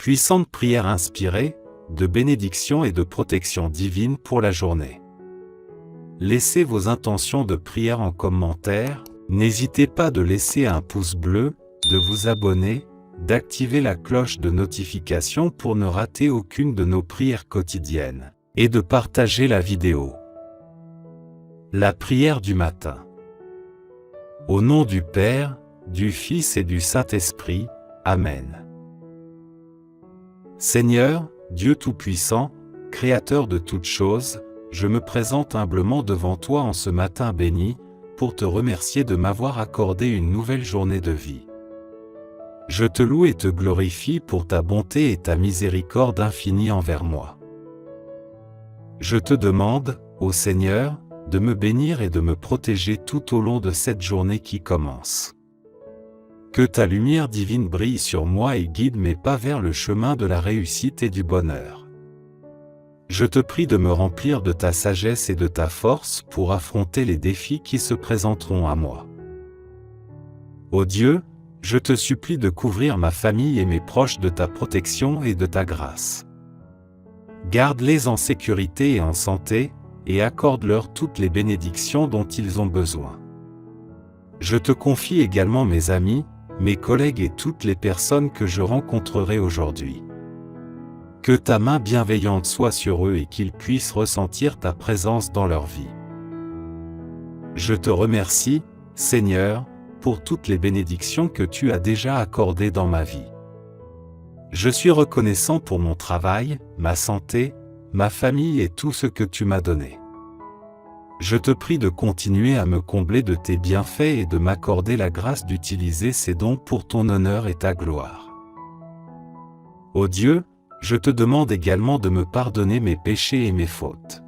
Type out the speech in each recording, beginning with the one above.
Puissante prière inspirée, de bénédiction et de protection divine pour la journée. Laissez vos intentions de prière en commentaire, n'hésitez pas de laisser un pouce bleu, de vous abonner, d'activer la cloche de notification pour ne rater aucune de nos prières quotidiennes, et de partager la vidéo. La prière du matin. Au nom du Père, du Fils et du Saint-Esprit, Amen. Seigneur, Dieu Tout-Puissant, Créateur de toutes choses, je me présente humblement devant toi en ce matin béni, pour te remercier de m'avoir accordé une nouvelle journée de vie. Je te loue et te glorifie pour ta bonté et ta miséricorde infinie envers moi. Je te demande, ô Seigneur, de me bénir et de me protéger tout au long de cette journée qui commence. Que ta lumière divine brille sur moi et guide mes pas vers le chemin de la réussite et du bonheur. Je te prie de me remplir de ta sagesse et de ta force pour affronter les défis qui se présenteront à moi. Ô Dieu, je te supplie de couvrir ma famille et mes proches de ta protection et de ta grâce. Garde-les en sécurité et en santé, et accorde-leur toutes les bénédictions dont ils ont besoin. Je te confie également mes amis, mes collègues et toutes les personnes que je rencontrerai aujourd'hui. Que ta main bienveillante soit sur eux et qu'ils puissent ressentir ta présence dans leur vie. Je te remercie, Seigneur, pour toutes les bénédictions que tu as déjà accordées dans ma vie. Je suis reconnaissant pour mon travail, ma santé, ma famille et tout ce que tu m'as donné. Je te prie de continuer à me combler de tes bienfaits et de m'accorder la grâce d'utiliser ces dons pour ton honneur et ta gloire. Ô Dieu, je te demande également de me pardonner mes péchés et mes fautes.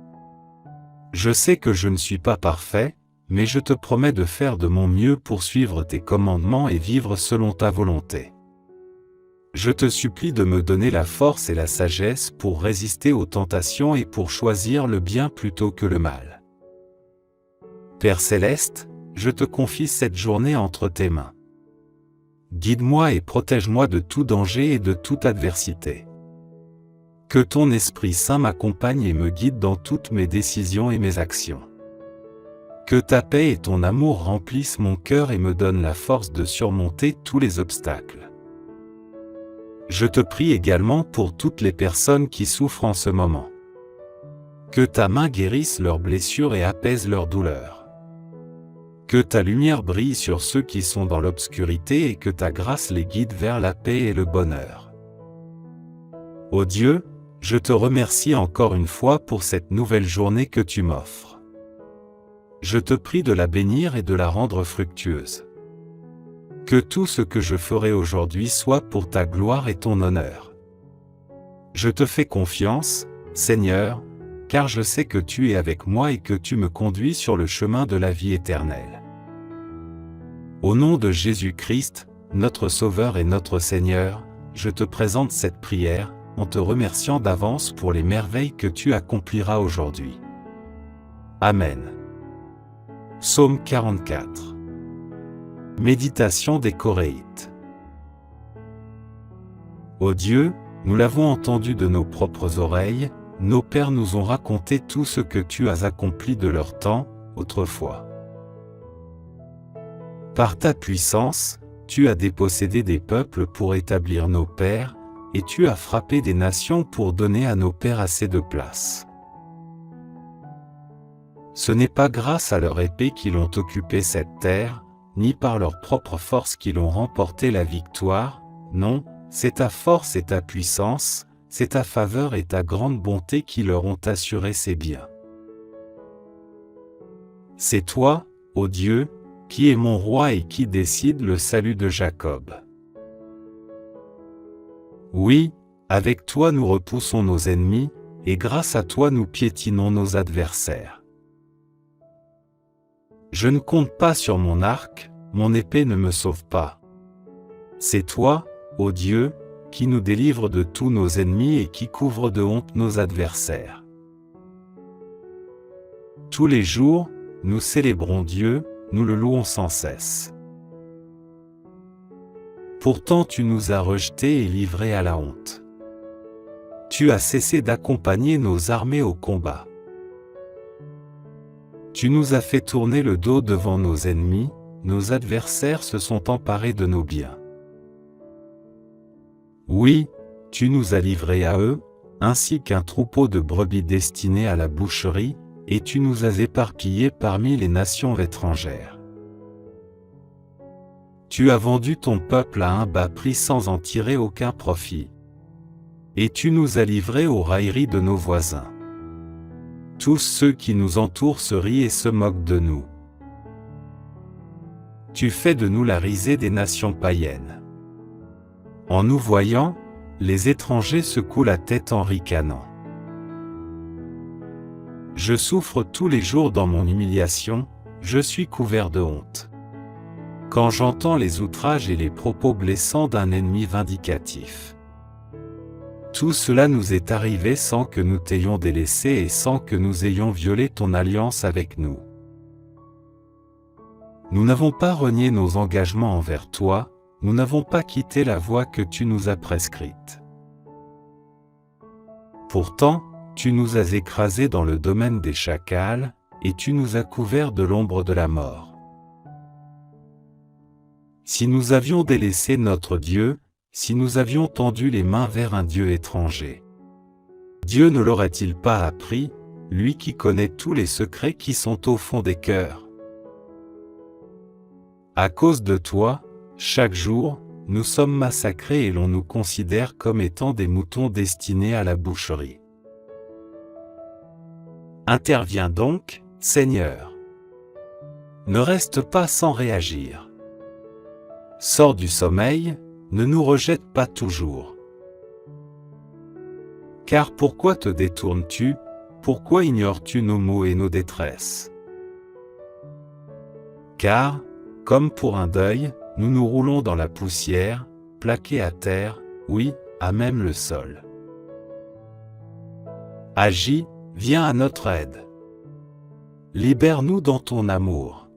Je sais que je ne suis pas parfait, mais je te promets de faire de mon mieux pour suivre tes commandements et vivre selon ta volonté. Je te supplie de me donner la force et la sagesse pour résister aux tentations et pour choisir le bien plutôt que le mal. Père Céleste, je te confie cette journée entre tes mains. Guide-moi et protège-moi de tout danger et de toute adversité. Que ton Esprit Saint m'accompagne et me guide dans toutes mes décisions et mes actions. Que ta paix et ton amour remplissent mon cœur et me donnent la force de surmonter tous les obstacles. Je te prie également pour toutes les personnes qui souffrent en ce moment. Que ta main guérisse leurs blessures et apaise leurs douleurs. Que ta lumière brille sur ceux qui sont dans l'obscurité et que ta grâce les guide vers la paix et le bonheur. Ô Dieu, je te remercie encore une fois pour cette nouvelle journée que tu m'offres. Je te prie de la bénir et de la rendre fructueuse. Que tout ce que je ferai aujourd'hui soit pour ta gloire et ton honneur. Je te fais confiance, Seigneur, car je sais que tu es avec moi et que tu me conduis sur le chemin de la vie éternelle. Au nom de Jésus-Christ, notre Sauveur et notre Seigneur, je te présente cette prière, en te remerciant d'avance pour les merveilles que tu accompliras aujourd'hui. Amen. Psaume 44. Méditation des Coréites. Ô Dieu, nous l'avons entendu de nos propres oreilles, nos pères nous ont raconté tout ce que tu as accompli de leur temps, autrefois. Par ta puissance, tu as dépossédé des peuples pour établir nos pères, et tu as frappé des nations pour donner à nos pères assez de place. Ce n'est pas grâce à leur épée qu'ils ont occupé cette terre, ni par leur propre force qu'ils ont remporté la victoire, non, c'est ta force et ta puissance, c'est ta faveur et ta grande bonté qui leur ont assuré ces biens. C'est toi, ô Dieu, qui es mon roi et qui décide le salut de Jacob. Oui, avec toi nous repoussons nos ennemis, et grâce à toi nous piétinons nos adversaires. Je ne compte pas sur mon arc, mon épée ne me sauve pas. C'est toi, ô Dieu, qui nous délivre de tous nos ennemis et qui couvre de honte nos adversaires. Tous les jours, nous célébrons Dieu, nous le louons sans cesse. Pourtant tu nous as rejetés et livrés à la honte. Tu as cessé d'accompagner nos armées au combat. Tu nous as fait tourner le dos devant nos ennemis, nos adversaires se sont emparés de nos biens. Oui, tu nous as livrés à eux, ainsi qu'un troupeau de brebis destiné à la boucherie, et tu nous as éparpillés parmi les nations étrangères. Tu as vendu ton peuple à un bas prix sans en tirer aucun profit. Et tu nous as livrés aux railleries de nos voisins. Tous ceux qui nous entourent se rient et se moquent de nous. Tu fais de nous la risée des nations païennes. En nous voyant, les étrangers secouent la tête en ricanant. Je souffre tous les jours dans mon humiliation, je suis couvert de honte. Quand j'entends les outrages et les propos blessants d'un ennemi vindicatif. Tout cela nous est arrivé sans que nous t'ayons délaissé et sans que nous ayons violé ton alliance avec nous. Nous n'avons pas renié nos engagements envers toi, nous n'avons pas quitté la voie que tu nous as prescrite. Pourtant, tu nous as écrasés dans le domaine des chacals, et tu nous as couverts de l'ombre de la mort. Si nous avions délaissé notre Dieu, si nous avions tendu les mains vers un Dieu étranger, Dieu ne l'aurait-il pas appris, lui qui connaît tous les secrets qui sont au fond des cœurs? À cause de toi, chaque jour, nous sommes massacrés et l'on nous considère comme étant des moutons destinés à la boucherie. Interviens donc, Seigneur. Ne reste pas sans réagir. Sors du sommeil, ne nous rejette pas toujours. Car pourquoi te détournes-tu, pourquoi ignores-tu nos maux et nos détresses? Car, comme pour un deuil, nous nous roulons dans la poussière, plaqués à terre, oui, à même le sol. Agis, viens à notre aide. Libère-nous dans ton amour.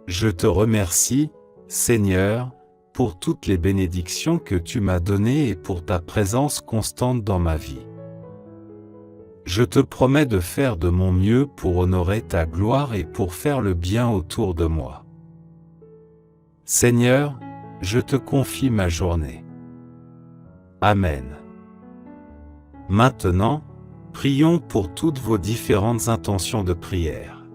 Je te remercie, Seigneur, pour toutes les bénédictions que tu m'as données et pour ta présence constante dans ma vie. Je te promets de faire de mon mieux pour honorer ta gloire et pour faire le bien autour de moi. Seigneur, je te confie ma journée. Amen. Maintenant, prions pour toutes vos différentes intentions de prière.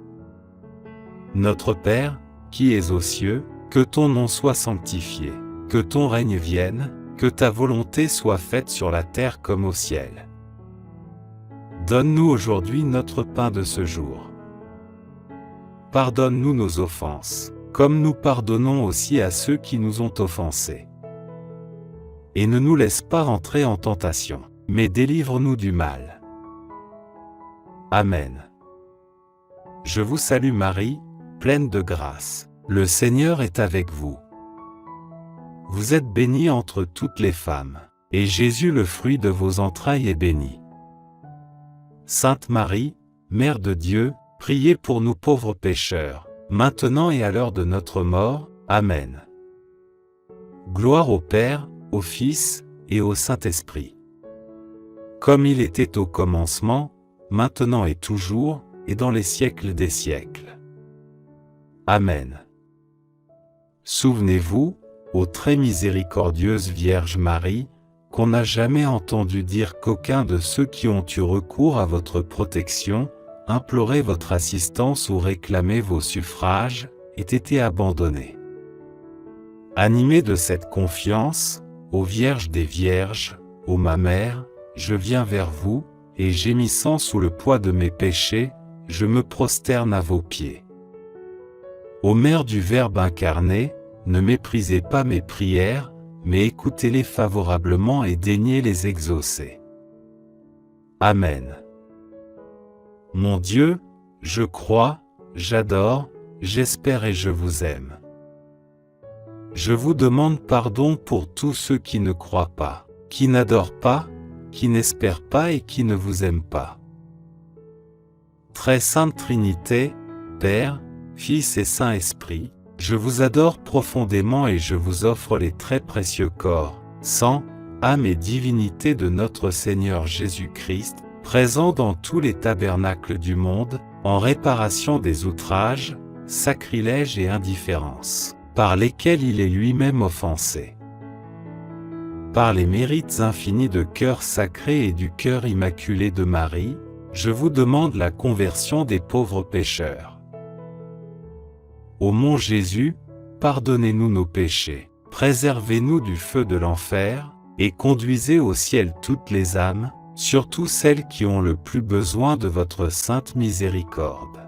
Notre Père, qui es aux cieux, que ton nom soit sanctifié, que ton règne vienne, que ta volonté soit faite sur la terre comme au ciel. Donne-nous aujourd'hui notre pain de ce jour. Pardonne-nous nos offenses, comme nous pardonnons aussi à ceux qui nous ont offensés. Et ne nous laisse pas entrer en tentation, mais délivre-nous du mal. Amen. Je vous salue Marie, pleine de grâce. Le Seigneur est avec vous. Vous êtes bénie entre toutes les femmes, et Jésus, le fruit de vos entrailles, est béni. Sainte Marie, Mère de Dieu, priez pour nous pauvres pécheurs, maintenant et à l'heure de notre mort. Amen. Gloire au Père, au Fils, et au Saint-Esprit. Comme il était au commencement, maintenant et toujours, et dans les siècles des siècles. Amen. Souvenez-vous, ô très miséricordieuse Vierge Marie, qu'on n'a jamais entendu dire qu'aucun de ceux qui ont eu recours à votre protection, imploré votre assistance ou réclamé vos suffrages, ait été abandonné. Animé de cette confiance, ô Vierge des Vierges, ô ma Mère, je viens vers vous, et gémissant sous le poids de mes péchés, je me prosterne à vos pieds. Ô Mère du Verbe incarné, ne méprisez pas mes prières, mais écoutez-les favorablement et daignez les exaucer. Amen. Mon Dieu, je crois, j'adore, j'espère et je vous aime. Je vous demande pardon pour tous ceux qui ne croient pas, qui n'adorent pas, qui n'espèrent pas et qui ne vous aiment pas. Très sainte Trinité, Père, Fils et Saint-Esprit, je vous adore profondément et je vous offre les très précieux corps, sang, âme et divinité de notre Seigneur Jésus-Christ, présent dans tous les tabernacles du monde, en réparation des outrages, sacrilèges et indifférences, par lesquels il est lui-même offensé. Par les mérites infinis de cœur sacré et du cœur immaculé de Marie, je vous demande la conversion des pauvres pécheurs. Ô mon Jésus, pardonnez-nous nos péchés, préservez-nous du feu de l'enfer, et conduisez au ciel toutes les âmes, surtout celles qui ont le plus besoin de votre sainte miséricorde.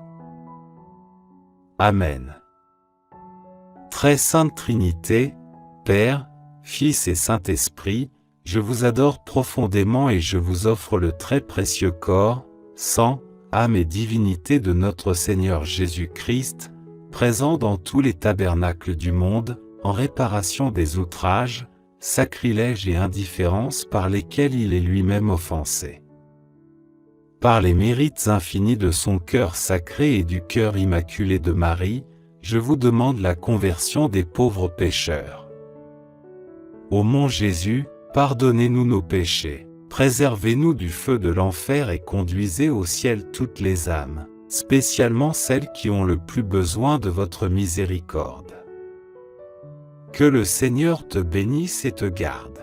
Amen. Très sainte Trinité, Père, Fils et Saint-Esprit, je vous adore profondément et je vous offre le très précieux corps, sang, âme et divinité de notre Seigneur Jésus-Christ, présent dans tous les tabernacles du monde, en réparation des outrages, sacrilèges et indifférences par lesquels il est lui-même offensé. Par les mérites infinis de son cœur sacré et du cœur immaculé de Marie, je vous demande la conversion des pauvres pécheurs. Ô mon Jésus, pardonnez-nous nos péchés, préservez-nous du feu de l'enfer et conduisez au ciel toutes les âmes, spécialement celles qui ont le plus besoin de votre miséricorde. Que le Seigneur te bénisse et te garde.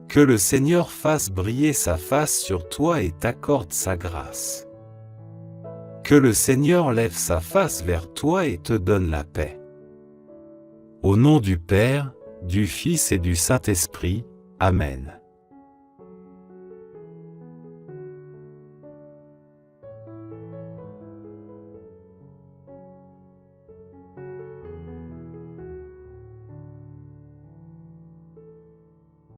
Que le Seigneur fasse briller sa face sur toi et t'accorde sa grâce. Que le Seigneur lève sa face vers toi et te donne la paix. Au nom du Père, du Fils et du Saint-Esprit, Amen.